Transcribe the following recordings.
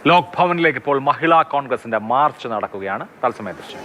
ലോക് ഭവനിലേക്ക് ഇപ്പോൾ മഹിളാ കോൺഗ്രസിന്റെ മാർച്ച് നടക്കുകയാണ്. തത്സമയ ദൃശ്യം.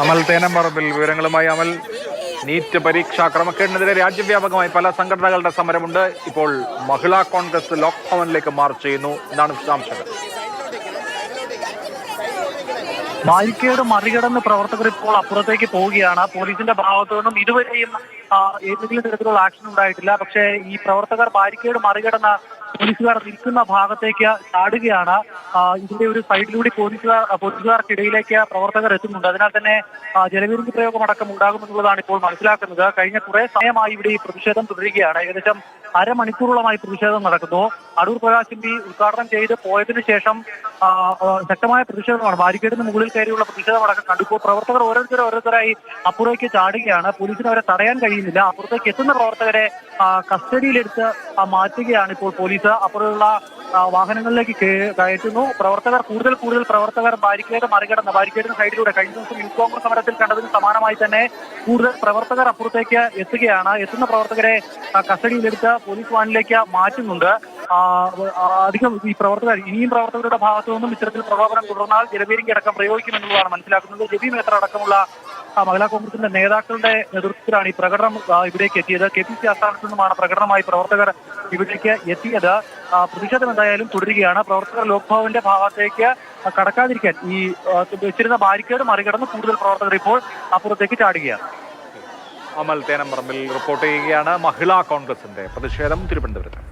അമൽ തേനമ്പറമ്പിൽ വിവരങ്ങളുമായി. അമൽ, നീറ്റ് പരീക്ഷാ ക്രമക്കേടിനെതിരെ രാജ്യവ്യാപകമായി പല സംഘടനകളുടെ സമരമുണ്ട്. ഇപ്പോൾ മഹിളാ കോൺഗ്രസ് ലോക് ഭവനിലേക്ക് മാർച്ച് ചെയ്യുന്നു. എന്താണ് വിശദാംശങ്ങൾ? ബാരിക്കേഡ് മറികടന്ന് പ്രവർത്തകർ ഇപ്പോൾ അപ്പുറത്തേക്ക് പോവുകയാണ്. പോലീസിന്റെ ഭാഗത്തു നിന്നും ഇതുവരെയും ഏതെങ്കിലും തരത്തിലുള്ള ആക്ഷൻ ഉണ്ടായിട്ടില്ല. പക്ഷേ ഈ പ്രവർത്തകർ ബാരിക്കേഡ് മറികടന്ന് പോലീസുകാർ നിൽക്കുന്ന ഭാഗത്തേക്ക് ചാടുകയാണ്. ഇതിന്റെ ഒരു സൈഡിലൂടെ പോലീസുകാർക്കിടയിലേക്ക് പ്രവർത്തകർ എത്തുന്നുണ്ട്. അതിനാൽ തന്നെ ജലവിരുദ്ധ പ്രയോഗം അടക്കം ഉണ്ടാകുമെന്നുള്ളതാണ് ഇപ്പോൾ മനസ്സിലാക്കുന്നത്. കഴിഞ്ഞ കുറെ സമയമായി ഇവിടെ ഈ പ്രതിഷേധം തുടരുകയാണ്. ഏകദേശം അരമണിക്കൂറോളമായി പ്രതിഷേധം നടക്കുന്നു. അടൂർ പ്രകാശ് എം പി ഉദ്ഘാടനം ചെയ്ത് പോയതിനു ശേഷം ശക്തമായ പ്രതിഷേധമാണ്. ബാരിക്കേഡിന് മുകളിൽ കയറിയുള്ള പ്രതിഷേധം അടക്കം കണ്ടു. ഇപ്പോൾ പ്രവർത്തകർ ഓരോരുത്തരായി അപ്പുറത്തേക്ക് ചാടുകയാണ്. പോലീസിന് അവരെ തടയാൻ കഴിയുന്നില്ല. അപ്പുറത്തേക്ക് എത്തുന്ന പ്രവർത്തകരെ കസ്റ്റഡിയിലെടുത്ത് മാറ്റുകയാണ് ഇപ്പോൾ പോലീസ്. അപ്പുറമുള്ള വാഹനങ്ങളിലേക്ക് കയറ്റുന്നു. പ്രവർത്തകർ കൂടുതൽ പ്രവർത്തകർ ബാരിക്കേഡ് മറികടന്ന് ബാരിക്കേഡിന് സൈഡിലൂടെ കഴിഞ്ഞ ദിവസം യൂത്ത് കോൺഗ്രസ് സമരത്തിൽ കണ്ടതിന് സമാനമായി തന്നെ കൂടുതൽ പ്രവർത്തകർ അപ്പുറത്തേക്ക് എത്തുകയാണ്. എത്തുന്ന പ്രവർത്തകരെ കസ്റ്റഡിയിലെടുത്ത് പോലീസ് വാനിലേക്ക് മാറ്റുന്നുണ്ട്. അധികം ഈ പ്രവർത്തകരുടെ ഭാഗത്തു നിന്നും ഇത്തരത്തിൽ പ്രകോപനം തുടർന്നാൽ ജലപീരങ്കി അടക്കം പ്രയോഗിക്കുമെന്നുള്ളതാണ് മനസ്സിലാക്കുന്നത്. ജബി മേത്തർ അടക്കമുള്ള മഹിളാ കോൺഗ്രസിന്റെ നേതാക്കളുടെ നേതൃത്വത്തിലാണ് ഈ പ്രകടനം ഇവിടേക്ക് എത്തിയത്. KPC ആസ്ഥാനത്തു നിന്നുമാണ് പ്രകടനമായി പ്രവർത്തകർ ഇവിടേക്ക് എത്തിയത്. പ്രതിഷേധം എന്തായാലും തുടരുകയാണ്. പ്രവർത്തകർ ലോക് ഭവന്റെ ഭാഗത്തേക്ക് കടക്കാതിരിക്കാൻ ഈ വെച്ചിരുന്ന ബാരിക്കേഡ് മറികടന്ന് കൂടുതൽ പ്രവർത്തകർ ഇപ്പോൾ അപ്പുറത്തേക്ക് ചാടുകയാണ്. അമൽ തേനമ്പറമ്പിൽ റിപ്പോർട്ട് ചെയ്യുകയാണ്. മഹിളാ കോൺഗ്രസിന്റെ പ്രതിഷേധം തിരുവനന്തപുരത്ത്.